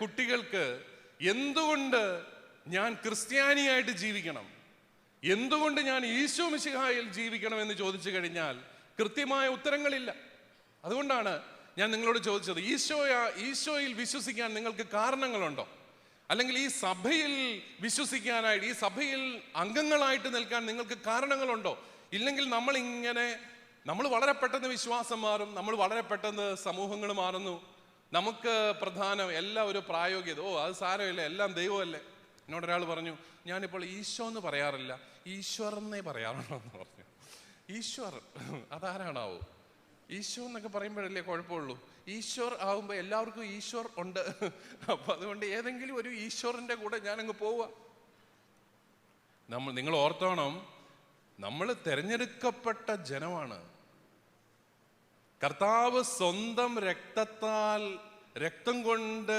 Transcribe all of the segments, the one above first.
കുട്ടികൾക്ക് എന്തുകൊണ്ട് ഞാൻ ക്രിസ്ത്യാനിയായിട്ട് ജീവിക്കണം, എന്തുകൊണ്ട് ഞാൻ ഈശോ മിശിഹായിൽ ജീവിക്കണം എന്ന് ചോദിച്ചു കഴിഞ്ഞാൽ കൃത്യമായ ഉത്തരങ്ങളില്ല. അതുകൊണ്ടാണ് ഞാൻ നിങ്ങളോട് ചോദിച്ചത്, ഈശോയിൽ വിശ്വസിക്കാൻ നിങ്ങൾക്ക് കാരണങ്ങളുണ്ടോ? അല്ലെങ്കിൽ ഈ സഭയിൽ വിശ്വസിക്കാനായിട്ട്, ഈ സഭയിൽ അംഗങ്ങളായിട്ട് നിൽക്കാൻ നിങ്ങൾക്ക് കാരണങ്ങളുണ്ടോ? ഇല്ലെങ്കിൽ നമ്മൾ വളരെ പെട്ടെന്ന് വിശ്വാസം മാറും, നമ്മൾ വളരെ പെട്ടെന്ന് സമൂഹങ്ങൾ മാറുന്നു. നമുക്ക് പ്രധാനം എല്ലാം ഒരു പ്രായോഗികത. അത് സാരമില്ല, എല്ലാം ദൈവമല്ലേ. എന്നോടൊരാൾ പറഞ്ഞു, ഞാനിപ്പോൾ ഈശോ എന്ന് പറയാറില്ല, ഈശ്വർ എന്നേ പറയാറുള്ളൂ എന്ന് പറഞ്ഞു. ഈശ്വർ അതാരാണാവോ? ഈശോ എന്നൊക്കെ പറയുമ്പോഴല്ലേ കുഴപ്പമുള്ളൂ. ഈശ്വർ ആവുമ്പോൾ എല്ലാവർക്കും ഈശ്വർ ഉണ്ട്. അപ്പൊ അതുകൊണ്ട് ഏതെങ്കിലും ഒരു ഈശ്വറിന്റെ കൂടെ ഞാനങ്ങ് പോവുക. നിങ്ങൾ ഓർത്തോണം, നമ്മൾ തിരഞ്ഞെടുക്കപ്പെട്ട ജനമാണ്. കർത്താവ് സ്വന്തം രക്തം കൊണ്ട്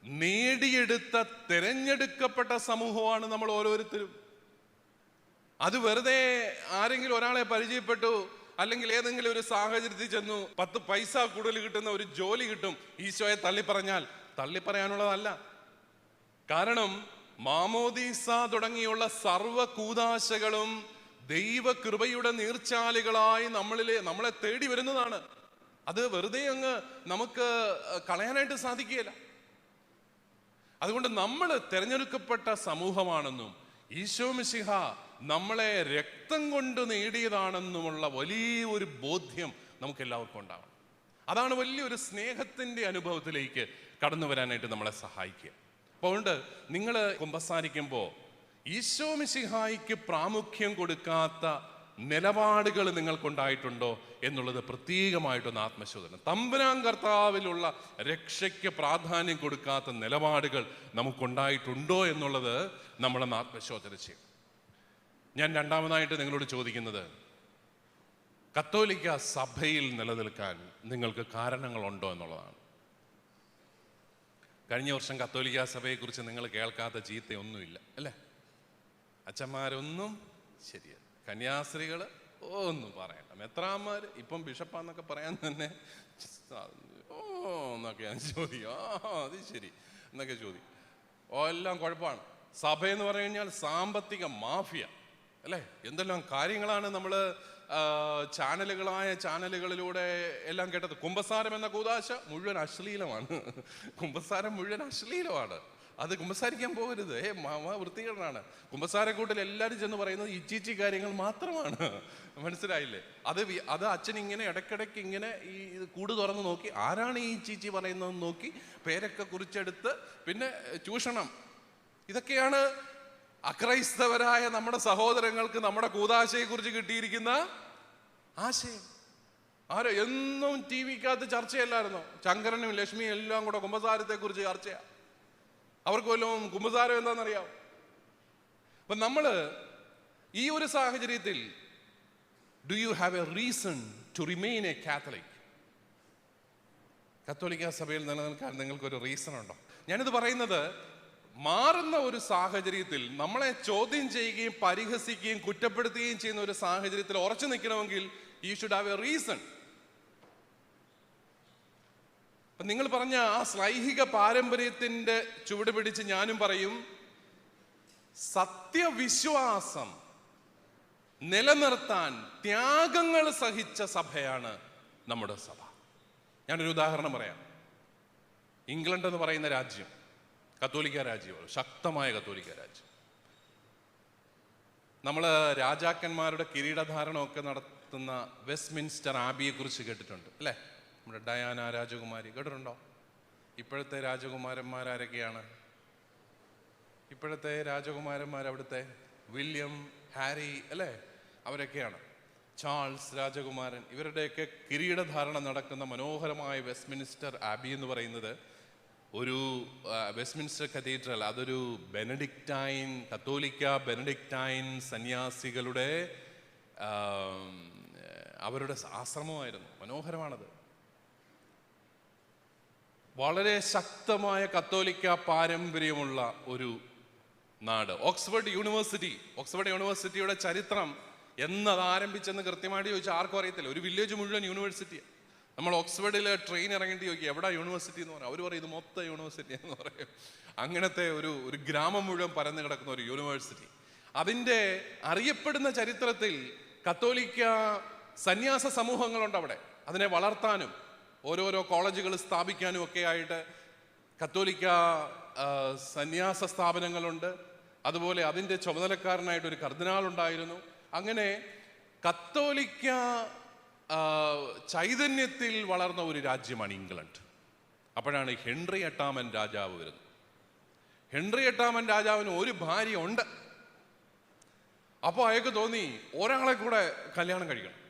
നേടിയെടുത്ത തിരഞ്ഞെടുക്കപ്പെട്ട സമൂഹമാണ് നമ്മൾ ഓരോരുത്തരും. അത് വെറുതെ ആരെങ്കിലും ഒരാളെ പരിചയപ്പെട്ടു, അല്ലെങ്കിൽ ഏതെങ്കിലും ഒരു സാഹചര്യത്തിൽ ചെന്നു 10 പൈസ കൂടുതൽ കിട്ടുന്ന ഒരു ജോലി കിട്ടും, ഈശോയെ തള്ളിപ്പറയാനുള്ളതല്ല. കാരണം മാമോദീസ തുടങ്ങിയുള്ള സർവ്വ കൂദാശകളും ദൈവകൃപയുടെ നീർച്ചാലുകളായി നമ്മളെ തേടി വരുന്നതാണ്. അത് വെറുതെ അങ്ങ് നമുക്ക് കളയാനായിട്ട് സാധിക്കുകയില്ല. അതുകൊണ്ട് നമ്മൾ തിരഞ്ഞെടുക്കപ്പെട്ട സമൂഹമാണെന്നും ഈശോ മിശിഹ നമ്മളെ രക്തം കൊണ്ട് നേടിയതാണെന്നുമുള്ള വലിയൊരു ബോധ്യം നമുക്ക് എല്ലാവർക്കും ഉണ്ടാവണം. അതാണ് വലിയൊരു സ്നേഹത്തിന്റെ അനുഭവത്തിലേക്ക് കടന്നു വരാനായിട്ട് നമ്മളെ സഹായിക്കുക. അതുകൊണ്ട് നിങ്ങൾ കുമ്പസാരിക്കുമ്പോൾ ഈശോ മിശിഹായിക്ക് പ്രാമുഖ്യം കൊടുക്കാത്ത നിലപാടുകൾ നിങ്ങൾക്കുണ്ടായിട്ടുണ്ടോ എന്നുള്ളത് പ്രത്യേകമായിട്ടൊന്ന് ആത്മശോധന. തമ്പുരാൻ കർത്താവിലുള്ള രക്ഷയ്ക്ക് പ്രാധാന്യം കൊടുക്കാത്ത നിലപാടുകൾ നമുക്കുണ്ടായിട്ടുണ്ടോ എന്നുള്ളത് നമ്മളൊന്ന് ആത്മശോധന ചെയ്യും. ഞാൻ രണ്ടാമതായിട്ട് നിങ്ങളോട് ചോദിക്കുന്നത്, കത്തോലിക്ക സഭയിൽ നിലനിൽക്കാൻ നിങ്ങൾക്ക് കാരണങ്ങളുണ്ടോ എന്നുള്ളതാണ്. കഴിഞ്ഞ വർഷം കത്തോലിക്ക സഭയെക്കുറിച്ച് നിങ്ങൾ കേൾക്കാത്ത ചീത്തയൊന്നുമില്ല അല്ലേ? അച്ഛന്മാരൊന്നും ശരിയല്ല, കന്യാസ്ത്രീകള് ഒന്നും പറയണ്ട, മെത്രാന്മാര് ഇപ്പം ബിഷപ്പാന്നൊക്കെ പറയാൻ തന്നെ എന്നൊക്കെയാണ് ചോദിക്കും. അത് ശരി എന്നൊക്കെ ചോദിക്കും. എല്ലാം കുഴപ്പമാണ്. സഭയെന്ന് പറഞ്ഞു കഴിഞ്ഞാൽ സാമ്പത്തിക മാഫിയ അല്ലേ? എന്തെല്ലാം കാര്യങ്ങളാണ് നമ്മൾ ചാനലുകളിലൂടെ എല്ലാം കേട്ടത്. കുമ്പസാരം എന്ന കൂദാശ മുഴുവൻ അശ്ലീലമാണ്. കുമ്പസാരം മുഴുവൻ അശ്ലീലമാണ്. അത് കുമ്പസാരിക്കാൻ പോകരുത്, വൃത്തികേടാണ്. കുമ്പസാരക്കൂട്ടിൽ എല്ലാവരും ചെന്ന് പറയുന്നത് ഇച്ചീച്ചി കാര്യങ്ങൾ മാത്രമാണ്. മനസ്സിലായില്ലേ? അത് അച്ഛൻ ഇങ്ങനെ ഇടയ്ക്കിടയ്ക്ക് ഇങ്ങനെ ഈ കൂട് തുറന്ന് നോക്കി ആരാണ് ഈ ഇച്ചീച്ചി പറയുന്നതെന്ന് നോക്കി പേരൊക്കെ കുറിച്ചെടുത്ത് പിന്നെ ചൂഷണം. ഇതൊക്കെയാണ് അക്രൈസ്തവരായ നമ്മുടെ സഹോദരങ്ങൾക്ക് നമ്മുടെ കൂദാശയെ കുറിച്ച് കിട്ടിയിരിക്കുന്ന ആശയം. എന്നും ടി വിക്കകത്ത് ചർച്ചയല്ലായിരുന്നോ? ശങ്കരനും ലക്ഷ്മിയും എല്ലാം കൂടെ കുമ്പസാരത്തെ കുറിച്ച് ചർച്ചയാ. അവർക്ക് വല്ലതും കുമ്പസാരം എന്താണെന്നറിയാം? അപ്പൊ നമ്മള് ഈ ഒരു സാഹചര്യത്തിൽ do you have a reason to remain a Catholic? കത്തോലിക്ക സഭയിൽ നിലനിൽക്കാൻ നിങ്ങൾക്കൊരു റീസൺ ഉണ്ടോ? ഞാനിത് പറയുന്നത്, മാറുന്ന ഒരു സാഹചര്യത്തിൽ നമ്മളെ ചോദ്യം ചെയ്യുകയും പരിഹസിക്കുകയും കുറ്റപ്പെടുത്തുകയും ചെയ്യുന്ന ഒരു സാഹചര്യത്തിൽ ഉറച്ചു നിൽക്കണമെങ്കിൽ you should have a reason. നിങ്ങൾ പറഞ്ഞ ആ ശ്ലൈഹിക പാരമ്പര്യത്തിന്റെ ചുവട് പിടിച്ച് ഞാനും പറയും, സത്യവിശ്വാസം നിലനിർത്താൻ ത്യാഗങ്ങൾ സഹിച്ച സഭയാണ് നമ്മുടെ സഭ. ഞാനൊരു ഉദാഹരണം പറയാം. ഇംഗ്ലണ്ട് എന്ന് പറയുന്ന രാജ്യം കത്തോലിക്ക രാജ്യമാണ്, ശക്തമായ കത്തോലിക്ക രാജ്യം. നമ്മൾ രാജാക്കന്മാരുടെ കിരീടധാരണമൊക്കെ നടത്തുന്ന വെസ്റ്റ്മിൻസ്റ്റർ ആബിയെ കുറിച്ച് കേട്ടിട്ടുണ്ട് അല്ലേ? നമ്മുടെ ഡയാന രാജകുമാരി കേട്ടിട്ടുണ്ടോ? ഇപ്പോഴത്തെ രാജകുമാരന്മാരൊക്കെയാണ്? ഇപ്പോഴത്തെ രാജകുമാരന്മാർ അവിടുത്തെ വില്യം, ഹാരി അല്ലേ, അവരൊക്കെയാണ്. ചാൾസ് രാജകുമാരൻ, ഇവരുടെയൊക്കെ കിരീടധാരണ നടക്കുന്ന മനോഹരമായ വെസ്റ്റ്മിൻസ്റ്റർ ആബി എന്ന് പറയുന്നത് ഒരു വെസ്റ്റ്മിൻസ്റ്റർ കത്തീഡ്രൽ, അതൊരു ബെനഡിക്റ്റൈൻ, കത്തോലിക്ക ബെനഡിക്റ്റൈൻ സന്യാസികളുടെ അവരുടെ ആശ്രമമായിരുന്നു. മനോഹരമാണത്. വളരെ ശക്തമായ കത്തോലിക്ക പാരമ്പര്യമുള്ള ഒരു നാട്. ഓക്സ്ഫോർഡ് യൂണിവേഴ്സിറ്റിയുടെ ചരിത്രം എന്നത് ആരംഭിച്ചെന്ന് കൃത്യമായിട്ട് ചോദിച്ചാൽ ആർക്കും അറിയത്തില്ല. ഒരു വില്ലേജ് മുഴുവൻ യൂണിവേഴ്സിറ്റി. നമ്മൾ ഓക്സ്ഫോർഡിൽ ട്രെയിൻ ഇറങ്ങിയിട്ട് ചോദിക്കുക എവിടെ യൂണിവേഴ്സിറ്റി എന്ന് പറയും. അവർ പറയും ഇത് മൊത്തം യൂണിവേഴ്സിറ്റി എന്ന് പറയും. അങ്ങനത്തെ ഒരു ഗ്രാമം മുഴുവൻ പരന്നു കിടക്കുന്ന ഒരു യൂണിവേഴ്സിറ്റി. അതിൻ്റെ അറിയപ്പെടുന്ന ചരിത്രത്തിൽ കത്തോലിക്ക സന്യാസ സമൂഹങ്ങളുണ്ട് അവിടെ. അതിനെ വളർത്താനും ഓരോരോ കോളേജുകൾ സ്ഥാപിക്കാനും ഒക്കെ ആയിട്ട് കത്തോലിക്ക സന്യാസ സ്ഥാപനങ്ങളുണ്ട്. അതുപോലെ അതിൻ്റെ ചുമതലക്കാരനായിട്ടൊരു കർദിനാൾ ഉണ്ടായിരുന്നു. അങ്ങനെ കത്തോലിക്ക ചൈതന്യത്തിൽ വളർന്ന ഒരു രാജ്യമാണ് ഇംഗ്ലണ്ട്. അപ്പോഴാണ് ഹെൻറി 8 രാജാവ് വരുന്നത്. ഹെൻറി 8 രാജാവിന് ഒരു ഭാര്യ ഉണ്ട്. അപ്പോൾ അയാൾക്ക് തോന്നി ഒരാളെ കൂടെ കല്യാണം കഴിക്കണം.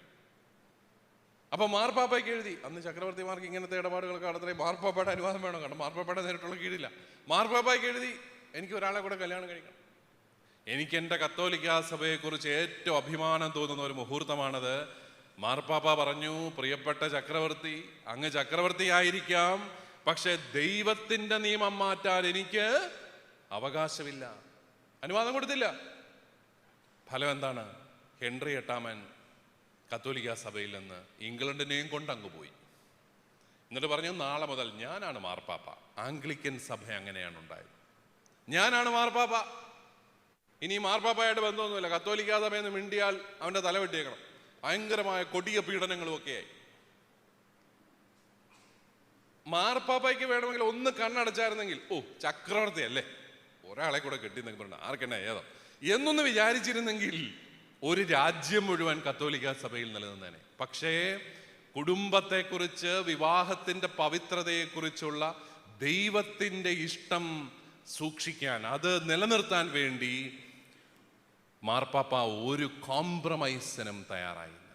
അപ്പൊ മാർപ്പാപ്പയ്ക്ക് എഴുതി. അന്ന് ചക്രവർത്തിമാർക്ക് ഇങ്ങനത്തെ ഇടപാടുകളൊക്കെ നടത്തണേ മാർപ്പാപ്പയുടെ അനുവാദം വേണം. കാരണം മാർപ്പാപ്പയുടെ നേരിട്ടുള്ള കീഴില്ല. മാർപ്പാപ്പയ്ക്ക് എഴുതി എനിക്ക് ഒരാളെ കൂടെ കല്യാണം കഴിക്കണം. എനിക്ക് എൻ്റെ കത്തോലിക്ക സഭയെക്കുറിച്ച് ഏറ്റവും അഭിമാനം തോന്നുന്ന ഒരു മുഹൂർത്തമാണത്. മാർപ്പാപ്പ പറഞ്ഞു, പ്രിയപ്പെട്ട ചക്രവർത്തി, അങ്ങ് ചക്രവർത്തി ആയിരിക്കാം, പക്ഷെ ദൈവത്തിന്റെ നിയമം മാറ്റാൻ എനിക്ക് അവകാശമില്ല. അനുവാദം കൊടുത്തില്ല. ഫലം എന്താണ്? ഹെൻറി 8 കത്തോലിക്ക സഭയിൽ നിന്ന് ഇംഗ്ലണ്ടിനെയും കൊണ്ടങ്ങ് പോയി. എന്നിട്ട് പറഞ്ഞു, നാളെ മുതൽ ഞാനാണ് മാർപ്പാപ്പ. ആംഗ്ലിക്കൻ സഭ അങ്ങനെയാണ് ഉണ്ടായത്. ഞാനാണ് മാർപ്പാപ്പ. ഇനി മാർപ്പാപ്പയായിട്ട് ബന്ധമൊന്നുമില്ല. കത്തോലിക്ക സഭയെന്ന് മിണ്ടിയാൽ അവന്റെ തല വെട്ടിയേക്കണം. ഭയങ്കരമായ കൊടിയ പീഡനങ്ങളും ഒക്കെയായി. മാർപ്പാപ്പയ്ക്ക് വേണമെങ്കിൽ ഒന്ന് കണ്ണടച്ചായിരുന്നെങ്കിൽ ചക്രവർത്തി അല്ലേ, ഒരാളെ കൂടെ കെട്ടി നിൽക്കുന്നുണ്ട്, ആർക്കെന്നെ ഏതോ എന്നൊന്ന് വിചാരിച്ചിരുന്നെങ്കിൽ ഒരു രാജ്യം മുഴുവൻ കത്തോലിക്ക സഭയിൽ നിലനിന്നേനെ. പക്ഷേ കുടുംബത്തെക്കുറിച്ച്, വിവാഹത്തിന്റെ പവിത്രതയെക്കുറിച്ചുള്ള ദൈവത്തിന്റെ ഇഷ്ടം സൂക്ഷിക്കാൻ, അത് നിലനിർത്താൻ വേണ്ടി മാർപ്പാപ്പ ഒരു കോംപ്രമൈസിനും തയ്യാറായില്ല.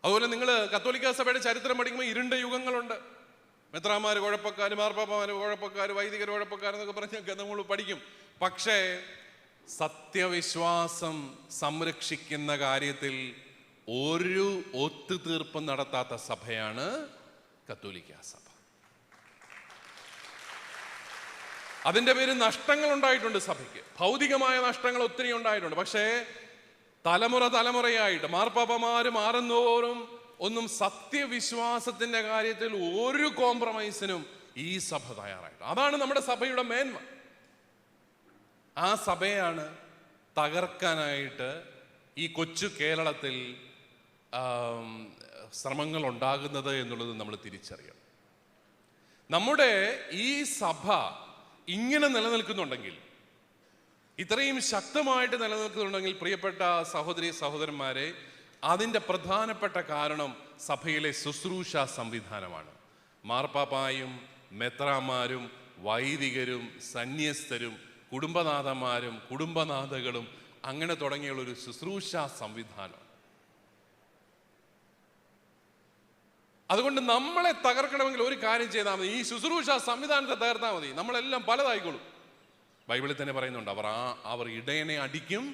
അതുപോലെ നിങ്ങൾ കത്തോലിക്ക സഭയുടെ ചരിത്രം പഠിക്കുമ്പോൾ ഇരുണ്ട യുഗങ്ങളുണ്ട്. മെത്രാന്മാര് കുഴപ്പക്കാര്, മാർപ്പാപ്പമാര് കുഴപ്പക്കാര്, വൈദികർ കുഴപ്പക്കാരെന്നൊക്കെ പറഞ്ഞൊക്കെ നമ്മൾ പഠിക്കും. പക്ഷേ സത്യവിശ്വാസം സംരക്ഷിക്കുന്ന കാര്യത്തിൽ ഒരു ഒത്തുതീർപ്പും നടത്താത്ത സഭയാണ് കത്തോലിക്ക സഭ. അതിൻ്റെ പേര് നഷ്ടങ്ങൾ ഉണ്ടായിട്ടുണ്ട് സഭയ്ക്ക്. ഭൗതികമായ നഷ്ടങ്ങൾ ഒത്തിരി ഉണ്ടായിട്ടുണ്ട്. പക്ഷേ തലമുറയായിട്ട് മാർപ്പാപ്പമാര് മാറുന്നതോറും ഒന്നും സത്യവിശ്വാസത്തിന്റെ കാര്യത്തിൽ ഒരു കോംപ്രമൈസിനും ഈ സഭ തയ്യാറായിട്ട്. അതാണ് നമ്മുടെ സഭയുടെ മേന്മ. ആ സഭയാണ് തകർക്കാനായിട്ട് ഈ കൊച്ചു കേരളത്തിൽ ശ്രമങ്ങൾ ഉണ്ടാകുന്നത് എന്നുള്ളത് നമ്മൾ തിരിച്ചറിയണം. നമ്മുടെ ഈ സഭ ഇങ്ങനെ നിലനിൽക്കുന്നുണ്ടെങ്കിൽ, ഇത്രയും ശക്തമായിട്ട് നിലനിൽക്കുന്നുണ്ടെങ്കിൽ, പ്രിയപ്പെട്ട സഹോദരി സഹോദരന്മാരെ, അതിൻ്റെ പ്രധാനപ്പെട്ട കാരണം സഭയിലെ ശുശ്രൂഷ സംവിധാനമാണ്. മാർപ്പാപ്പായും മെത്രാന്മാരും വൈദികരും സന്യസ്തരും കുടുംബനാഥന്മാരും കുടുംബനാഥകളും അങ്ങനെ തുടങ്ങിയുള്ളൊരു ശുശ്രൂഷ സംവിധാനം. അതുകൊണ്ട് നമ്മളെ തകർക്കണമെങ്കിൽ ഒരു കാര്യം ചെയ്താൽ മതി, ഈ ശുശ്രൂഷ സംവിധാനത്തെ തകർത്താൽ മതി. നമ്മളെല്ലാം പലതായിക്കോളും. ബൈബിളിൽ തന്നെ പറയുന്നുണ്ട്, അവർ ഇടയനെ അടിക്കും,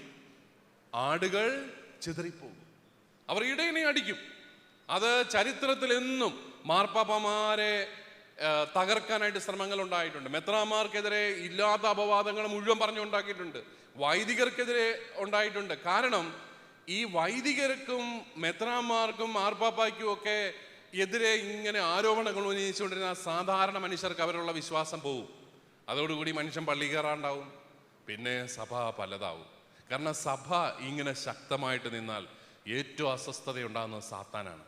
ആടുകൾ ചിതറിപ്പോകും. അവർ ഇടയനെ അടിക്കും. അത് ചരിത്രത്തിൽ എന്നും മാർപ്പാപ്പമാരെ തകർക്കാനായിട്ട് ശ്രമങ്ങൾ ഉണ്ടായിട്ടുണ്ട്. മെത്രാന്മാർക്കെതിരെ ഇല്ലാത്ത അപവാദങ്ങൾ മുഴുവൻ പറഞ്ഞുണ്ടാക്കിയിട്ടുണ്ട്. വൈദികർക്കെതിരെ ഉണ്ടായിട്ടുണ്ട്. കാരണം ഈ വൈദികർക്കും മെത്രാന്മാർക്കും മാർപ്പാപ്പയ്ക്കും ഒക്കെ എതിരെ ഇങ്ങനെ ആരോപണങ്ങൾ ഉന്നയിച്ചുകൊണ്ടിരുന്ന സാധാരണ മനുഷ്യർക്ക് അവരുള്ള വിശ്വാസം പോവും. അതോടുകൂടി മനുഷ്യൻ പള്ളി കയറാണ്ടാവും. പിന്നെ സഭ പലതാവും. കാരണം സഭ ഇങ്ങനെ ശക്തമായിട്ട് നിന്നാൽ ഏറ്റവും അസ്വസ്ഥതയുണ്ടാകുന്നത് സാത്താനാണ്.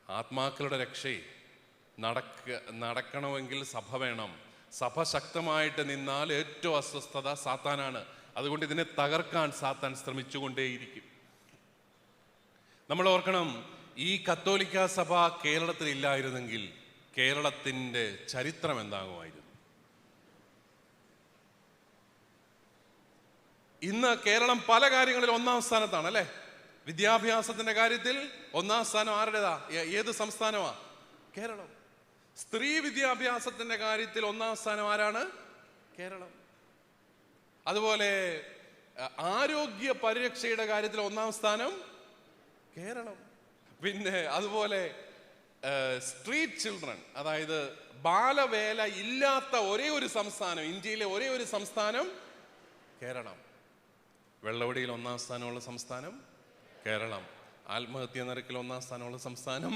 ആത്മാക്കളുടെ രക്ഷയെ നടക്കണമെങ്കിൽ സഭ വേണം. സഭ ശക്തമായിട്ട് നിന്നാൽ ഏറ്റവും അസ്വസ്ഥത സാത്താനാണ്. അതുകൊണ്ട് ഇതിനെ തകർക്കാൻ സാത്താൻ ശ്രമിച്ചുകൊണ്ടേയിരിക്കും. നമ്മൾ ഓർക്കണം, ഈ കത്തോലിക്ക സഭ കേരളത്തിൽ ഇല്ലായിരുന്നെങ്കിൽ കേരളത്തിൻ്റെ ചരിത്രം എന്താകുമായിരുന്നു? ഇന്ന് കേരളം പല കാര്യങ്ങളിൽ 1-ാം സ്ഥാനത്താണ് അല്ലേ? വിദ്യാഭ്യാസത്തിന്റെ കാര്യത്തിൽ 1-ാം സ്ഥാനം ആരുടേതാ? ഏത് സംസ്ഥാനമാ? കേരളം. സ്ത്രീ വിദ്യാഭ്യാസത്തിന്റെ കാര്യത്തിൽ 1-ാം സ്ഥാനം ആരാണ്? കേരളം. അതുപോലെ ആരോഗ്യ പരിരക്ഷയുടെ കാര്യത്തിൽ 1-ാം സ്ഥാനം കേരളം. പിന്നെ അതുപോലെ സ്ട്രീറ്റ് ചിൽഡ്രൻ, അതായത് ബാലവേല ഇല്ലാത്ത ഒരേ ഒരു സംസ്ഥാനം, ഇന്ത്യയിലെ ഒരേ ഒരു സംസ്ഥാനം കേരളം. വെള്ളവടിയിൽ 1-ാം സ്ഥാനമുള്ള സംസ്ഥാനം കേരളം. ആത്മഹത്യാ നിരക്കിൽ 1-ാം സ്ഥാനമുള്ള സംസ്ഥാനം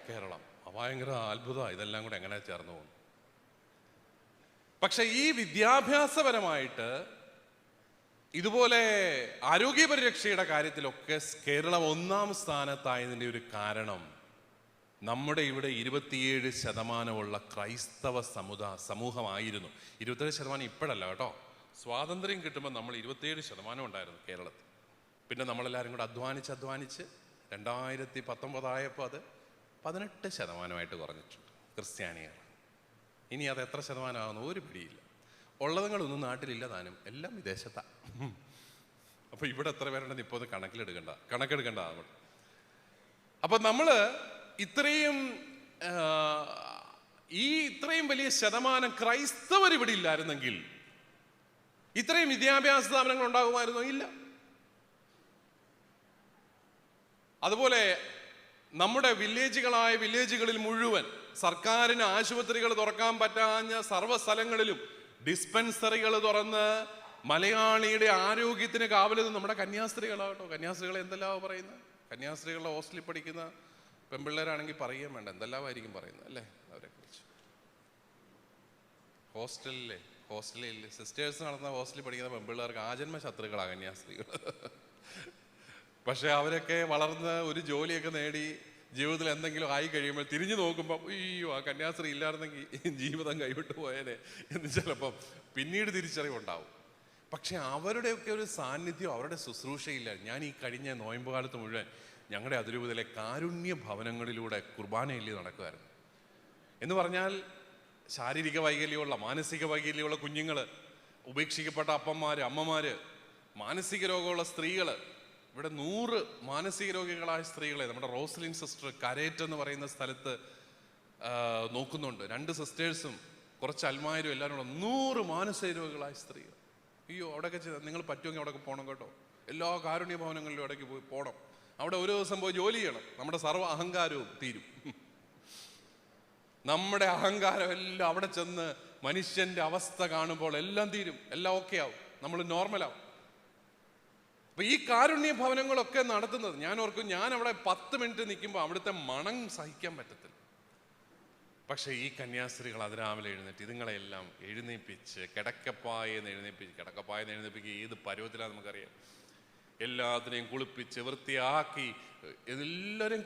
കേരളം. ഭയങ്കര അത്ഭുതമാണ്, ഇതെല്ലാം കൂടെ എങ്ങനെ ചേർന്ന് പോകുന്നു. പക്ഷെ ഈ വിദ്യാഭ്യാസപരമായിട്ട് ഇതുപോലെ ആരോഗ്യ പരിരക്ഷയുടെ കാര്യത്തിലൊക്കെ കേരളം 1-ാം സ്ഥാനത്തായതിൻ്റെ ഒരു കാരണം നമ്മുടെ ഇവിടെ 27% ക്രൈസ്തവ സമൂഹമായിരുന്നു. 27% ഇപ്പോഴല്ല കേട്ടോ, സ്വാതന്ത്ര്യം കിട്ടുമ്പോൾ നമ്മൾ 27% ഉണ്ടായിരുന്നു കേരളത്തിൽ. പിന്നെ നമ്മളെല്ലാവരും കൂടെ അധ്വാനിച്ച് 2019 ആയപ്പോൾ അത് 18% കുറഞ്ഞിട്ടുണ്ട് ക്രിസ്ത്യാനികൾ. ഇനി അത് എത്ര ശതമാനമാകുന്നു ഒരു പിടിയില്ല. ഉള്ളതുങ്ങളൊന്നും നാട്ടിലില്ല താനും, എല്ലാം വിദേശത്താണ്. അപ്പോൾ ഇവിടെ എത്ര പേരുണ്ടെന്ന് ഇപ്പോൾ അത് കണക്കെടുക്കണ്ട അങ്ങോട്ട്. അപ്പം നമ്മൾ ഇത്രയും വലിയ ശതമാനം ക്രൈസ്തവർ ഇവിടെ ഇല്ലായിരുന്നെങ്കിൽ ഇത്രയും വിദ്യാഭ്യാസ സ്ഥാപനങ്ങൾ ഉണ്ടാകുമായിരുന്നോ? ഇല്ല. അതുപോലെ നമ്മുടെ വില്ലേജുകളിൽ മുഴുവൻ സർക്കാരിന് ആശുപത്രികൾ തുറക്കാൻ പറ്റാഞ്ഞ സർവ്വ സ്ഥലങ്ങളിലും ഡിസ്പെൻസറികൾ തുറന്ന് മലയാളിയുടെ ആരോഗ്യത്തിന് കാവലത് നമ്മുടെ കന്യാസ്ത്രീകളാകട്ടോ. കന്യാസ്ത്രീകളെ എന്തെല്ലാം പറയുന്നത്? കന്യാസ്ത്രീകളുടെ ഹോസ്റ്റലിൽ പഠിക്കുന്ന പെൺപിള്ളേരാണെങ്കിൽ പറയുകയും വേണ്ട, എന്തെല്ലാമായിരിക്കും പറയുന്നത് അല്ലേ അവരെ കുറിച്ച്. ഹോസ്റ്റലിൽ സിസ്റ്റേഴ്സ് നടന്ന ഹോസ്റ്റലിൽ പഠിക്കുന്ന പെൺപിള്ളേർക്ക് ആജന്മ ശത്രുക്കളാണ് കന്യാസ്ത്രീകൾ. പക്ഷെ അവരൊക്കെ വളർന്ന് ഒരു ജോലിയൊക്കെ നേടി ജീവിതത്തിൽ എന്തെങ്കിലും ആയി കഴിയുമ്പോൾ തിരിഞ്ഞു നോക്കുമ്പോൾ അയ്യോ ആ കന്യാസ്ത്രീ ഇല്ലായിരുന്നെങ്കിൽ ജീവിതം കൈവിട്ടു പോയേനെ എന്ന് ചിലപ്പം പിന്നീട് തിരിച്ചറിവുണ്ടാവും. പക്ഷെ അവരുടെയൊക്കെ ഒരു സാന്നിധ്യം, അവരുടെ ശുശ്രൂഷയില്ല. ഞാൻ ഈ കഴിഞ്ഞ നോയമ്പ് കാലത്ത് മുഴുവൻ ഞങ്ങളുടെ അതിരൂപതയിലെ കാരുണ്യ ഭവനങ്ങളിലൂടെ കുർബാനയില്ലേ നടക്കുമായിരുന്നു. എന്ന് പറഞ്ഞാൽ ശാരീരിക വൈകല്യമുള്ള, മാനസിക വൈകല്യമുള്ള കുഞ്ഞുങ്ങൾ, ഉപേക്ഷിക്കപ്പെട്ട അമ്മമാര്, മാനസിക രോഗമുള്ള സ്ത്രീകൾ. ഇവിടെ 100 മാനസിക രോഗികളായ സ്ത്രീകളെ നമ്മുടെ റോസ്ലിൻ സിസ്റ്റർ കരേറ്റ് എന്ന് പറയുന്ന സ്ഥലത്ത് നോക്കുന്നുണ്ട്. 2 സിസ്റ്റേഴ്സും കുറച്ച് അൽമാരും എല്ലാവരും കൂടെ 100 മാനസിക രോഗികളായ സ്ത്രീകൾ. അയ്യോ, അവിടെയൊക്കെ നിങ്ങൾ പറ്റുമെങ്കിൽ അവിടെയൊക്കെ പോകണം കേട്ടോ. എല്ലാ കാരുണ്യ ഭവനങ്ങളിലും ഇടയ്ക്ക് പോകണം. അവിടെ ഒരു ദിവസം പോയി ജോലി ചെയ്യണം. നമ്മുടെ സർവ്വ അഹങ്കാരവും തീരും. നമ്മുടെ അഹങ്കാരം എല്ലാം അവിടെ ചെന്ന് മനുഷ്യന്റെ അവസ്ഥ കാണുമ്പോൾ എല്ലാം തീരും, എല്ലാം ഓക്കെ ആവും, നമ്മൾ നോർമലാവും. അപ്പൊ ഈ കാരുണ്യ ഭവനങ്ങളൊക്കെ നടത്തുന്നത് ഞാൻ ഓർക്കും, ഞാൻ അവിടെ 10 മിനിറ്റ് നിൽക്കുമ്പോൾ അവിടുത്തെ മണം സഹിക്കാൻ പറ്റത്തില്ല. പക്ഷെ ഈ കന്യാസ്ത്രീകൾ അതിരാവിലെ എഴുന്നേറ്റ് ഇതുങ്ങളെല്ലാം എഴുന്നേൽപ്പിച്ച് കിടക്കപ്പായെന്ന് എഴുന്നേൽപ്പിക്കുക ഏത് പരുവത്തിലാണ് നമുക്കറിയാം. എല്ലാത്തിനെയും കുളിപ്പിച്ച് വൃത്തിയാക്കി എല്ലാവരെയും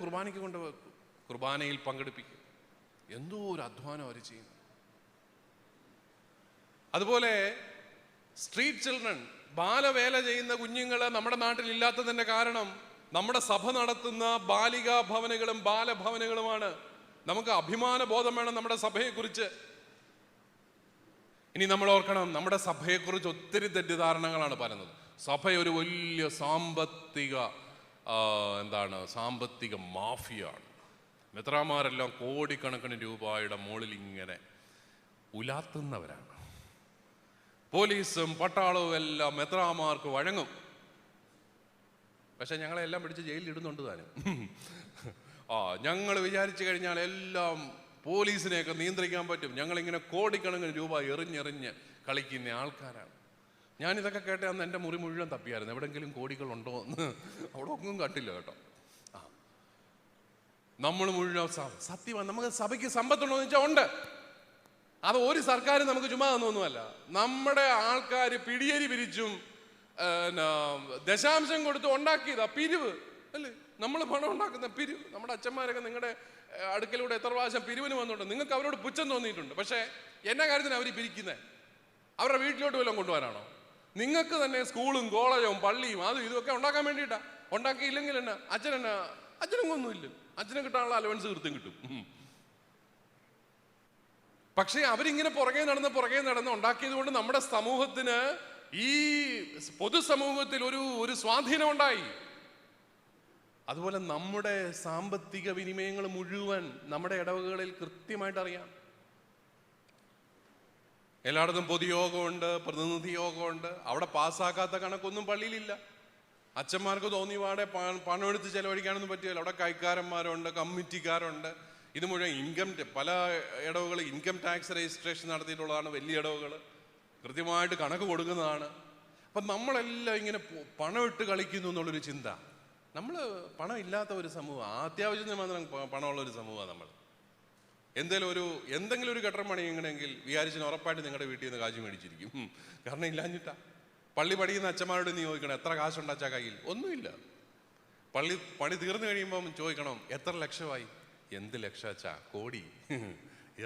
കുർബാനയിൽ പങ്കെടുപ്പിക്കും. എന്തോ ഒരു അധ്വാനം അവർ ചെയ്യുന്നു. അതുപോലെ സ്ട്രീറ്റ് ചിൽഡ്രൻ, ബാലവേല ചെയ്യുന്ന കുഞ്ഞുങ്ങൾ നമ്മുടെ നാട്ടിൽ ഇല്ലാത്തതിന്റെ കാരണം നമ്മുടെ സഭ നടത്തുന്ന ബാലികാ ഭവനുകളും ബാലഭവനുകളുമാണ്. നമുക്ക് അഭിമാന ബോധം വേണം നമ്മുടെ സഭയെക്കുറിച്ച്. ഇനി നമ്മൾ ഓർക്കണം, നമ്മുടെ സഭയെക്കുറിച്ച് ഒത്തിരി തെറ്റിദ്ധാരണകളാണ് പറയുന്നത്. സഭ ഒരു വലിയ സാമ്പത്തിക മാഫിയാണ്. മെത്രാമാരെല്ലാം കോടിക്കണക്കിന് രൂപയുടെ മുകളിൽ ഇങ്ങനെ ഉലാത്തുന്നവരാണ്. പോലീസും പട്ടാളവും എല്ലാം മെത്രാമാർക്ക് വഴങ്ങും. പക്ഷെ ഞങ്ങളെല്ലാം പിടിച്ച് ജയിലിൽ ഇടുന്നുണ്ട് താനും. ഞങ്ങൾ വിചാരിച്ചു കഴിഞ്ഞാൽ എല്ലാം പോലീസിനെയൊക്കെ നിയന്ത്രിക്കാൻ പറ്റും. ഞങ്ങളിങ്ങനെ കോടിക്കണക്കിന് രൂപ എറിഞ്ഞെറിഞ്ഞ് കളിക്കുന്ന ആൾക്കാരാണ്. ഞാനിതൊക്കെ കേട്ട അന്ന് എൻ്റെ മുറി മുഴുവൻ തപ്പിയായിരുന്നു, എവിടെയെങ്കിലും കോടികളുണ്ടോ എന്ന്. അവിടെ ഒന്നും കണ്ടില്ല കേട്ടോ. നമ്മൾ മുഴുവൻ സത്യമാണ്. നമുക്ക് സഭയ്ക്ക് സമ്പത്തുണ്ടോ എന്ന് വെച്ചാൽ ഉണ്ട്. അത് ഒരു സർക്കാർ നമുക്ക് ചുമ്മാ തന്നൊന്നുമല്ല. നമ്മുടെ ആൾക്കാർ പിടിയേരി പിരിച്ചും ദശാംശം കൊടുത്ത് ഉണ്ടാക്കിയതാ പിരിവ് അല്ലേ. നമ്മൾ പണം ഉണ്ടാക്കുന്ന പിരിവ്. നമ്മുടെ അച്ഛന്മാരൊക്കെ നിങ്ങളുടെ അടുക്കലൂടെ എത്ര പ്രാവശ്യം പിരിവിന് വന്നിട്ടുണ്ട്. നിങ്ങൾക്ക് അവരോട് പുച്ഛം തോന്നിയിട്ടുണ്ട്. പക്ഷേ എന്നാ കാര്യത്തിന് അവർ പിരിക്കുന്നത്? അവരുടെ വീട്ടിലോട്ട് വല്ലതും കൊണ്ടുപോകാനാണോ? നിങ്ങൾക്ക് തന്നെ സ്കൂളും കോളേജും പള്ളിയും അതും ഇതൊക്കെ ഉണ്ടാക്കാൻ വേണ്ടിയിട്ടാ. ഉണ്ടാക്കിയില്ലെങ്കിൽ എന്നാ അച്ഛനും ഒന്നുമില്ല. അച്ഛന് കിട്ടാനുള്ള അലവൻസ് കൃത്യം കിട്ടും. പക്ഷെ അവരിങ്ങനെ പുറകെ നടന്ന് ഉണ്ടാക്കിയത് കൊണ്ട് നമ്മുടെ സമൂഹത്തിന്, ഈ പൊതുസമൂഹത്തിൽ ഒരു സ്വാധീനം ഉണ്ടായി. അതുപോലെ നമ്മുടെ സാമ്പത്തിക വിനിമയങ്ങൾ മുഴുവൻ നമ്മുടെ ഇടവകകളിൽ കൃത്യമായിട്ട് അറിയാം. എല്ലായിടത്തും പൊതുയോഗമുണ്ട്, പ്രതിനിധി യോഗമുണ്ട്. അവിടെ പാസ്സാക്കാത്ത കണക്കൊന്നും പള്ളിയിലില്ല. അച്ഛന്മാർക്ക് തോന്നിവാടെ പണം എടുത്ത് ചെലവഴിക്കാനൊന്നും പറ്റില്ല. അവിടെ കൈക്കാരന്മാരുണ്ട്, കമ്മിറ്റിക്കാരുണ്ട്. ഇത് മുഴുവൻ പല ഇടവുകൾ ഇൻകം ടാക്സ് രജിസ്ട്രേഷൻ നടത്തിയിട്ടുള്ളതാണ്. വലിയ ഇടവുകൾ കൃത്യമായിട്ട് കണക്ക് കൊടുക്കുന്നതാണ്. അപ്പം നമ്മളെല്ലാം ഇങ്ങനെ പണം ഇട്ട് കളിക്കുന്നു എന്നുള്ളൊരു ചിന്ത. നമ്മൾ പണം ഇല്ലാത്ത ഒരു സമൂഹം, അത്യാവശ്യത്തിന് മാത്രം പണമുള്ള ഒരു സമൂഹമാണ് നമ്മൾ. എന്തെങ്കിലും ഒരു കെട്ടിടം പണിയണമെങ്കിൽ വിചാരിച്ചിന് ഉറപ്പായിട്ട് നിങ്ങളുടെ വീട്ടിൽ നിന്ന് കാശ് മേടിച്ചിരിക്കും. കാരണം ഇല്ലാഞ്ഞിട്ടാ. പള്ളി പഠിക്കുന്ന അച്ഛന്മാരോട് നീ ചോദിക്കണം എത്ര കാശുണ്ടാച്ചാ കയ്യിൽ? ഒന്നുമില്ല. പണി തീർന്നു കഴിയുമ്പം ചോദിക്കണം എത്ര ലക്ഷമായി? എന്ത് ലക്ഷാച്ചാ? കോടി.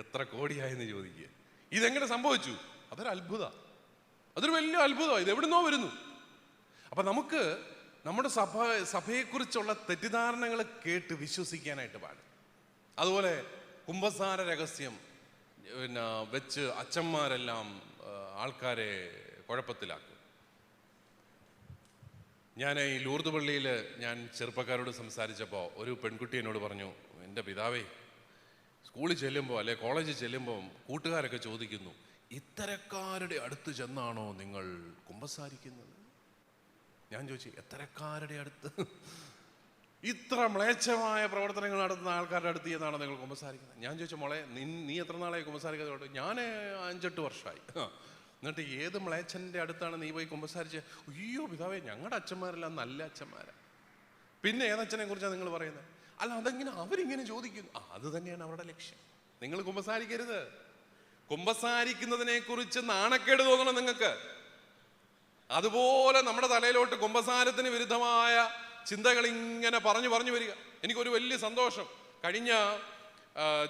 എത്ര കോടിയായെന്ന് ചോദിക്കുക. ഇതെങ്ങനെ സംഭവിച്ചു? അതൊരു അത്ഭുത, അതൊരു വലിയ അത്ഭുതമാണ്. ഇത് എവിടുന്നോ വരുന്നു. അപ്പൊ നമുക്ക് നമ്മുടെ സഭയെക്കുറിച്ചുള്ള തെറ്റിദ്ധാരണകൾ കേട്ട് വിശ്വസിക്കാനായിട്ട് പാടും. അതുപോലെ കുമ്പസാര രഹസ്യം വെച്ച് അച്ഛന്മാരെല്ലാം ആൾക്കാരെ കുഴപ്പത്തിലാക്കും. ഞാൻ ഈ ലൂർദ് പള്ളിയിൽ ഞാൻ ചെറുപ്പക്കാരോട് സംസാരിച്ചപ്പോൾ ഒരു പെൺകുട്ടി എന്നോട് പറഞ്ഞു, എൻ്റെ പിതാവേ, സ്കൂളിൽ ചെല്ലുമ്പോൾ അല്ലെ കോളേജിൽ ചെല്ലുമ്പോൾ കൂട്ടുകാരൊക്കെ ചോദിക്കുന്നു, ഇത്തരക്കാരുടെ അടുത്ത് ചെന്നാണോ നിങ്ങൾ കുമ്പസാരിക്കുന്നത്? ഞാൻ ചോദിച്ചു, എത്തരക്കാരുടെ അടുത്ത്? ഇത്ര മ്ലേച്ഛമായ പ്രവർത്തനങ്ങൾ നടത്തുന്ന ആൾക്കാരുടെ അടുത്ത് ചെന്നാണോ നിങ്ങൾ കുമ്പസാരിക്കുന്നത്? ഞാൻ ചോദിച്ചു, മോളെ നീ എത്ര നാളായി കുമ്പസാരിക്കാതെ? ഞാൻ 5-8 വർഷമായി. എന്നിട്ട് ഏത് മ്ലേച്ഛൻ്റെ അടുത്താണ് നീ പോയി കുമ്പസാരിച്ച്? അയ്യോ പിതാവേ, ഞങ്ങളുടെ അച്ഛന്മാരെല്ലാം നല്ല അച്ഛന്മാരാ. പിന്നെ ഏതച്ഛനെ കുറിച്ചാണ് നിങ്ങൾ പറയുന്നത്? അല്ല, അതെങ്ങനെ അവരിങ്ങനെ ചോദിക്കുന്നു? അത് തന്നെയാണ് അവരുടെ ലക്ഷ്യം. നിങ്ങൾ കുമ്പസാരിക്കരുത്. കുമ്പസാരിക്കുന്നതിനെ കുറിച്ച് നാണക്കേട് തോന്നണം നിങ്ങൾക്ക്. അതുപോലെ നമ്മുടെ തലയിലോട്ട് കുമ്പസാരത്തിന് വിരുദ്ധമായ ചിന്തകൾ ഇങ്ങനെ പറഞ്ഞു വരിക. എനിക്കൊരു വലിയ സന്തോഷം, കഴിഞ്ഞ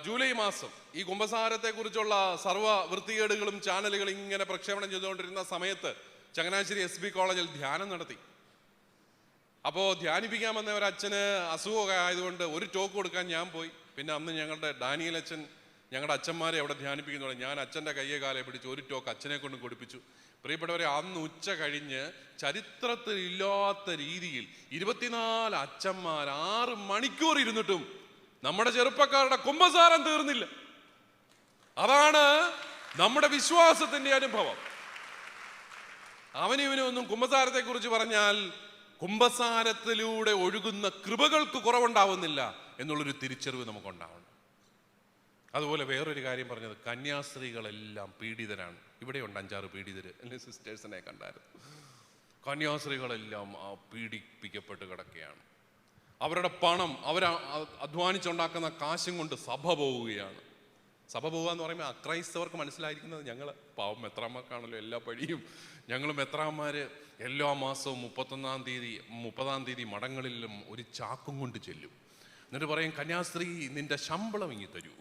ജൂലൈ മാസം ഈ കുമ്പസാരത്തെ കുറിച്ചുള്ള സർവ്വ വൃത്തികേടുകളും ചാനലുകൾ ഇങ്ങനെ പ്രക്ഷേപണം ചെയ്തുകൊണ്ടിരുന്ന സമയത്ത് ചങ്ങനാശ്ശേരി SB കോളേജിൽ ധ്യാനം നടത്തി. അപ്പോൾ ധ്യാനിപ്പിക്കാൻ വന്ന ഒരു അച്ഛന് അസുഖമൊക്കെ ആയതുകൊണ്ട് ഒരു ടോക്ക് കൊടുക്കാൻ ഞാൻ പോയി. പിന്നെ അന്ന് ഞങ്ങളുടെ ഡാനിയൽ അച്ഛൻ ഞങ്ങളുടെ അച്ഛന്മാരെ അവിടെ ധ്യാനിപ്പിക്കുന്നുണ്ട്. ഞാൻ അച്ഛൻ്റെ കയ്യെ കാലെ പിടിച്ച് ഒരു ടോക്ക് അച്ഛനെ കൊണ്ട് കൊടുപ്പിച്ചു. പ്രിയപ്പെട്ടവരെ, അന്ന് ഉച്ച കഴിഞ്ഞ് ചരിത്രത്തിൽ ഇല്ലാത്ത രീതിയിൽ 24 അച്ഛന്മാർ 6 മണിക്കൂർ ഇരുന്നിട്ടും നമ്മുടെ ചെറുപ്പക്കാരുടെ കുമ്പസാരം തീർന്നില്ല. അതാണ് നമ്മുടെ വിശ്വാസത്തിന്റെ അനുഭവം. അവനിവനൊന്നും കുമ്പസാരത്തെ കുറിച്ച് പറഞ്ഞാൽ കുമ്പസാരത്തിലൂടെ ഒഴുകുന്ന കൃപകൾക്ക് കുറവുണ്ടാവുന്നില്ല എന്നുള്ളൊരു തിരിച്ചറിവ് നമുക്കുണ്ടാവണം. അതുപോലെ വേറൊരു കാര്യം പറഞ്ഞത്, കന്യാസ്ത്രീകളെല്ലാം പീഡിതരാണ്. ഇവിടെയുണ്ട് 5-6 പീഡിതര്, അല്ലെ സിസ്റ്റേഴ്സിനെ കണ്ടായിരുന്നു. കന്യാസ്ത്രീകളെല്ലാം പീഡിപ്പിക്കപ്പെട്ട് കിടക്കുകയാണ്. അവരുടെ പണം, അവർ അധ്വാനിച്ചുണ്ടാക്കുന്ന കാശും കൊണ്ട് സഭ പോവുകയാണ്. സഭ പോകുക എന്ന് പറയുമ്പോൾ അക്രൈസ്തവർക്ക് മനസ്സിലായിരിക്കുന്നത്, ഞങ്ങൾ പാവം മെത്രാന്മാർക്കാണല്ലോ എല്ലാ പഴിയും. ഞങ്ങൾ മെത്രാന്മാർ എല്ലാ മാസവും 30-ാം തീയതി മഠങ്ങളിലും ഒരു ചാക്കും കൊണ്ട് ചെല്ലും. എന്നിട്ട് പറയും, കന്യാസ്ത്രീ നിന്റെ ശമ്പളം ഇങ്ങി തരൂ.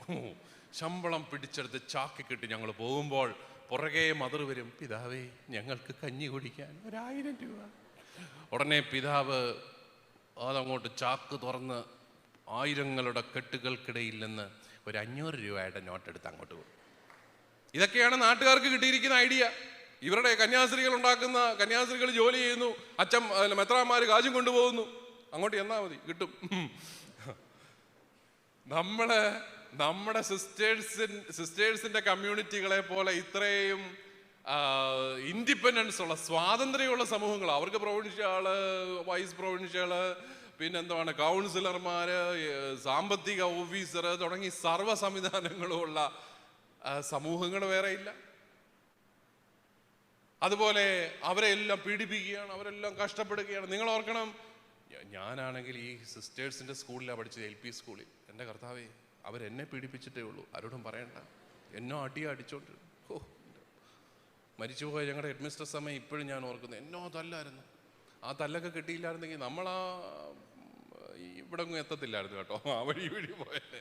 ശമ്പളം പിടിച്ചെടുത്ത് ചാക്കി കെട്ടി ഞങ്ങൾ പോകുമ്പോൾ പുറകെ മദർ വരും, പിതാവേ ഞങ്ങൾക്ക് കഞ്ഞി കുടിക്കാൻ 1000 രൂപ. ഉടനെ പിതാവ് അതങ്ങോട്ട് ചാക്ക് തുറന്ന് ആയിരങ്ങളുടെ കെട്ടുകൾക്കിടയിൽ നിന്ന് ഒരു 500 രൂപയുടെ നോട്ടെടുത്ത് അങ്ങോട്ട് പോകും. ഇതൊക്കെയാണ് നാട്ടുകാർക്ക് കിട്ടിയിരിക്കുന്ന ഐഡിയ. ഇവരുടെ കന്യാസ്ത്രീകൾ ജോലി ചെയ്യുന്നു, മെത്രാന്മാർ കാശും കൊണ്ടുപോകുന്നു, അങ്ങോട്ട് എന്നാ മതി കിട്ടും. നമ്മുടെ സിസ്റ്റേഴ്സിന്റെ കമ്മ്യൂണിറ്റികളെ പോലെ ഇത്രയും ഇൻഡിപെൻഡൻസ് ഉള്ള, സ്വാതന്ത്ര്യമുള്ള സമൂഹങ്ങൾ, അവർക്ക് പ്രൊവിൻഷ്യല്, വൈസ് പ്രൊവിൻഷ്യല്, പിന്നെന്താണ് കൗൺസിലർമാര്, സാമ്പത്തിക ഓഫീസർ തുടങ്ങി സർവ്വ സംവിധാനങ്ങളുമുള്ള സമൂഹങ്ങൾ വേറെ ഇല്ല. അതുപോലെ അവരെ എല്ലാം പീഡിപ്പിക്കുകയാണ്, അവരെല്ലാം കഷ്ടപ്പെടുകയാണ്. നിങ്ങൾ ഓർക്കണം, ഞാനാണെങ്കിൽ ഈ സിസ്റ്റേഴ്സിന്റെ സ്കൂളിലാണ് പഠിച്ചത്, LP സ്കൂളിൽ. എൻ്റെ കർത്താവേ, അവരെന്നെ പീഡിപ്പിച്ചിട്ടേ ഉള്ളൂ, ആരോടും പറയണ്ട. എന്നോ അടിച്ചോണ്ട് മരിച്ചുപോയ ഞങ്ങളുടെ ഹെഡ് മിസ്റ്റർ അമ്മ ഇപ്പോഴും ഞാൻ ഓർക്കുന്നു, എന്നോ തല്ലായിരുന്നു. ആ തല്ലൊക്കെ കിട്ടിയില്ലായിരുന്നെങ്കിൽ നമ്മളാ ഇവിടെ എത്തത്തില്ലായിരുന്നു കേട്ടോ, ആ വഴി പോയത്.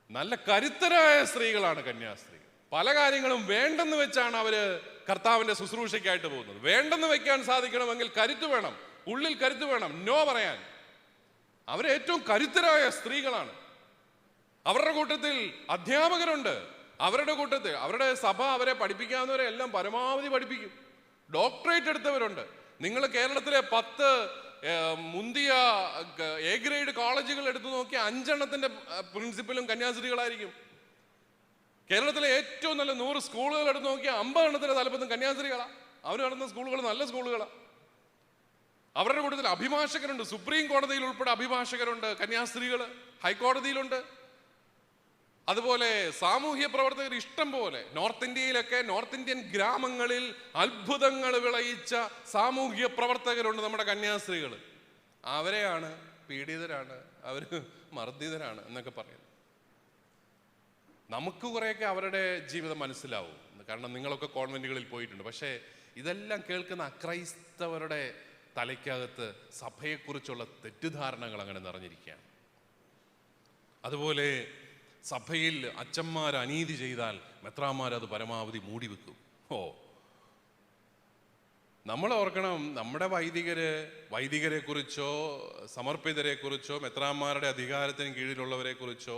നല്ല കരുത്തരായ സ്ത്രീകളാണ് കന്യാസ്ത്രീകൾ. പല കാര്യങ്ങളും വേണ്ടെന്ന് വെച്ചാണ് അവര് കർത്താവിന്റെ ശുശ്രൂഷയ്ക്കായിട്ട് പോകുന്നത്. വേണ്ടെന്ന് വെക്കാൻ സാധിക്കണമെങ്കിൽ കരുത്ത് വേണം, ഉള്ളിൽ കരുത്ത് വേണം, നോ പറയാൻ. അവരേറ്റവും കരുത്തരായ സ്ത്രീകളാണ്. അവരുടെ കൂട്ടത്തിൽ അധ്യാപകരുണ്ട്, അവരുടെ കൂട്ടത്തിൽ അവരുടെ സഭ അവരെ പഠിപ്പിക്കാവുന്നവരെ എല്ലാം പരമാവധി പഠിപ്പിക്കും. ഡോക്ടറേറ്റ് എടുത്തവരുണ്ട്. നിങ്ങൾ കേരളത്തിലെ 10 മുന്തിയ A ഗ്രേഡ് കോളേജുകൾ എടുത്തു നോക്കി 5 എണ്ണത്തിന്റെ പ്രിൻസിപ്പലും കന്യാസ്ത്രീകളായിരിക്കും. കേരളത്തിലെ ഏറ്റവും നല്ല 100 സ്കൂളുകൾ എടുത്തു നോക്കിയാൽ 50 എണ്ണത്തിന്റെ തലപ്പത്തും കന്യാസ്ത്രീകളാണ്. അവർ നടന്ന സ്കൂളുകൾ നല്ല സ്കൂളുകളാണ്. അവരുടെ കൂട്ടത്തിൽ അഭിഭാഷകരുണ്ട്, സുപ്രീം കോടതിയിൽ ഉൾപ്പെടെ അഭിഭാഷകരുണ്ട്, കന്യാസ്ത്രീകൾ ഹൈക്കോടതിയിലുണ്ട്. അതുപോലെ സാമൂഹ്യ പ്രവർത്തകർ ഇഷ്ടം പോലെ. നോർത്ത് ഇന്ത്യൻ ഗ്രാമങ്ങളിൽ അത്ഭുതങ്ങൾ വിളയിച്ച സാമൂഹ്യ പ്രവർത്തകരുണ്ട് നമ്മുടെ കന്യാസ്ത്രീകൾ. അവരെയാണ് പീഡിതരാണ്, അവർ മർദ്ദിതരാണ് എന്നൊക്കെ പറയുന്നത്. നമുക്ക് കുറേയൊക്കെ അവരുടെ ജീവിതം മനസ്സിലാവും, കാരണം നിങ്ങളൊക്കെ കോൺവെന്റുകളിൽ പോയിട്ടുണ്ട്. പക്ഷേ ഇതെല്ലാം കേൾക്കുന്ന അക്രൈസ്തവരുടെ തലയ്ക്കകത്ത് സഭയെക്കുറിച്ചുള്ള തെറ്റിദ്ധാരണകൾ അങ്ങനെ നിറഞ്ഞിരിക്കുകയാണ്. അതുപോലെ സഭയിൽ അച്ചന്മാർ അനീതി ചെയ്താൽ മെത്രാന്മാരത് പരമാവധി മൂടി വെക്കും. നമ്മൾ ഓർക്കണം, നമ്മുടെ വൈദികരെ കുറിച്ചോ സമർപ്പിതരെ കുറിച്ചോ മെത്രാന്മാരുടെ അധികാരത്തിന് കീഴിലുള്ളവരെ കുറിച്ചോ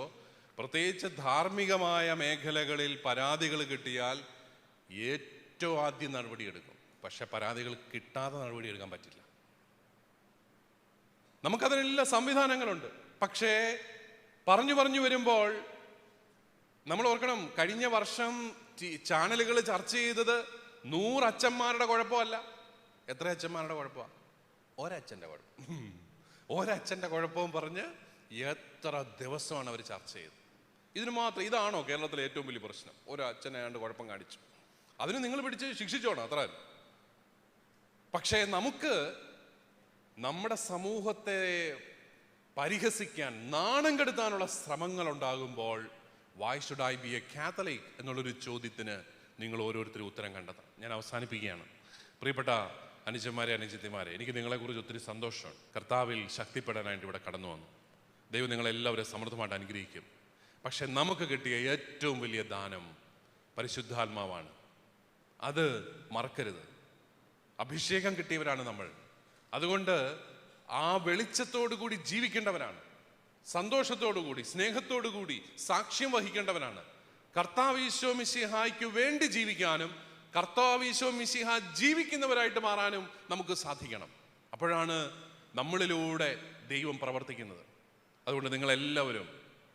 പ്രത്യേകിച്ച് ധാർമ്മികമായ മേഖലകളിൽ പരാതികൾ കിട്ടിയാൽ ഏറ്റവും ആദ്യം നടപടിയെടുക്കും. പക്ഷെ പരാതികൾ കിട്ടാതെ നടപടിയെടുക്കാൻ പറ്റില്ല. നമുക്കതിനെല്ലാം സംവിധാനങ്ങളുണ്ട്. പക്ഷേ പറഞ്ഞു വരുമ്പോൾ നമ്മൾ ഓർക്കണം, കഴിഞ്ഞ വർഷം ചാനലുകൾ ചർച്ച ചെയ്തത് 100 അച്ഛന്മാരുടെ കുഴപ്പമല്ല. എത്ര അച്ഛന്മാരുടെ കുഴപ്പമാണ്? ഒരച്ഛൻ്റെ കുഴപ്പം. ഒരച്ഛൻ്റെ കുഴപ്പവും പറഞ്ഞ് എത്ര ദിവസമാണ് അവർ ചർച്ച ചെയ്തത്. ഇതിന് മാത്രം ഇതാണോ കേരളത്തിലെ ഏറ്റവും വലിയ പ്രശ്നം? ഒരച്ഛനാണ്ട് കുഴപ്പം കാണിച്ചു, അതിന് നിങ്ങൾ പിടിച്ച് ശിക്ഷിച്ചോണം, അത്ര. പക്ഷേ നമുക്ക് നമ്മുടെ സമൂഹത്തെ പരിഹസിക്കാൻ, നാണം കെടുത്താനുള്ള ശ്രമങ്ങൾ ഉണ്ടാകുമ്പോൾ why should I B A Catholic എന്നുള്ളൊരു ചോദ്യത്തിന് നിങ്ങൾ ഓരോരുത്തരും ഉത്തരം കണ്ടെത്തണം. ഞാൻ അവസാനിപ്പിക്കുകയാണ്. പ്രിയപ്പെട്ട അനുജന്മാരെ, അനുജത്തിമാരെ, എനിക്ക് നിങ്ങളെക്കുറിച്ച് ഒത്തിരി സന്തോഷമാണ്. കർത്താവിൽ ശക്തിപ്പെടാനായിട്ട് ഇവിടെ കടന്നു വന്നു. ദൈവം നിങ്ങളെല്ലാവരും സമൃദ്ധമായിട്ട് അനുഗ്രഹിക്കും. പക്ഷെ നമുക്ക് കിട്ടിയ ഏറ്റവും വലിയ ദാനം പരിശുദ്ധാത്മാവാണ്. അത് മറക്കരുത്. അഭിഷേകം കിട്ടിയവരാണ് നമ്മൾ. അതുകൊണ്ട് ആ വെളിച്ചത്തോടു കൂടി ജീവിക്കേണ്ടവരാണ്. സന്തോഷത്തോടുകൂടി, സ്നേഹത്തോടുകൂടി സാക്ഷ്യം വഹിക്കേണ്ടവരാണ്. കർത്താവ് ഈശോ മിശിഹായ്ക്ക് വേണ്ടി ജീവിക്കാനും കർത്താവ് ഈശോ മിശിഹ ജീവിക്കുന്നവരായിട്ട് മാറാനും നമുക്ക് സാധിക്കണം. അപ്പോഴാണ് നമ്മളിലൂടെ ദൈവം പ്രവർത്തിക്കുന്നത്. അതുകൊണ്ട് നിങ്ങളെല്ലാവരും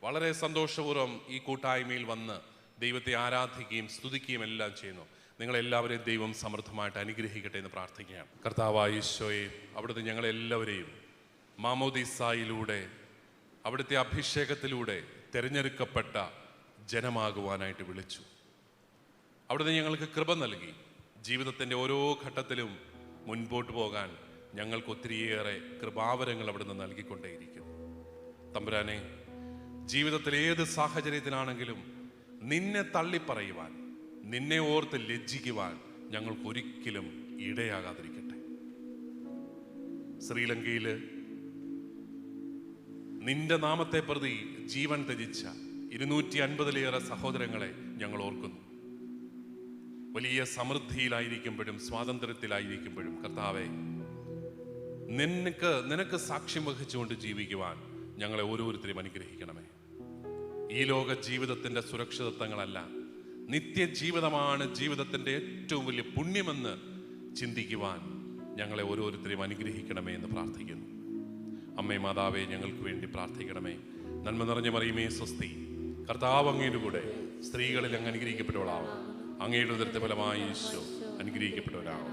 വളരെ സന്തോഷപൂർവ്വം ഈ കൂട്ടായ്മയിൽ വന്ന് ദൈവത്തെ ആരാധിക്കുകയും സ്തുതിക്കുകയും എല്ലാം ചെയ്യുന്നു. നിങ്ങളെല്ലാവരെയും ദൈവം സമൃദ്ധമായിട്ട് അനുഗ്രഹിക്കട്ടെ എന്ന് പ്രാർത്ഥിക്കുകയാണ്. കർത്താവായ ഈശോയെ, അവിടുത്തെ ഞങ്ങളെല്ലാവരെയും മാമോദീസായിലൂടെ, അവിടുത്തെ അഭിഷേകത്തിലൂടെ തിരഞ്ഞെടുക്കപ്പെട്ട ജനമാകുവാനായിട്ട് വിളിച്ചു. അവിടുന്ന് ഞങ്ങൾക്ക് കൃപ നൽകി. ജീവിതത്തിൻ്റെ ഓരോ ഘട്ടത്തിലും മുൻപോട്ട് പോകാൻ ഞങ്ങൾക്ക് ഒത്തിരിയേറെ കൃപാവരങ്ങൾ അവിടുന്ന് നൽകിക്കൊണ്ടേയിരിക്കുന്നു. തമ്പുരാനെ, ജീവിതത്തിൽ ഏത് സാഹചര്യത്തിലാണെങ്കിലും നിന്നെ തള്ളിപ്പറയുവാൻ, നിന്നെ ഓർത്ത് ലജ്ജിക്കുവാൻ ഞങ്ങൾക്കൊരിക്കലും ഇടയാകാതിരിക്കട്ടെ. ശ്രീലങ്കയിൽ നിന്റെ നാമത്തെ പ്രതി ജീവൻ ത്യജിച്ച 250-ലേറെ സഹോദരങ്ങളെ ഞങ്ങൾ ഓർക്കുന്നു. വലിയ സമൃദ്ധിയിലായിരിക്കുമ്പോഴും സ്വാതന്ത്ര്യത്തിലായിരിക്കുമ്പോഴും കർത്താവെ, നിനക്ക് സാക്ഷ്യം വഹിച്ചുകൊണ്ട് ജീവിക്കുവാൻ ഞങ്ങളെ ഓരോരുത്തരെയും അനുഗ്രഹിക്കണമേ. ഈ ലോക ജീവിതത്തിൻ്റെ സുരക്ഷിതത്വങ്ങളല്ല, നിത്യജീവിതമാണ് ജീവിതത്തിൻ്റെ ഏറ്റവും വലിയ പുണ്യമെന്ന് ചിന്തിക്കുവാൻ ഞങ്ങളെ ഓരോരുത്തരെയും അനുഗ്രഹിക്കണമേ എന്ന് പ്രാർത്ഥിക്കുന്നു. അമ്മേ മാതാവേ, ഞങ്ങൾക്ക് വേണ്ടി പ്രാർത്ഥിക്കണമേ. നന്മ നിറഞ്ഞ മറിയമേ സ്വസ്തി, കർത്താവ് അങ്ങയുടെ കൂടെ സ്ത്രീകളിൽ അങ്ങ് അനുഗ്രഹിക്കപ്പെട്ടവളാവും. അങ്ങയുടെ ഉദരത്തെ ഫലമായി ഈശോ അനുഗ്രഹിക്കപ്പെട്ടവരാവും.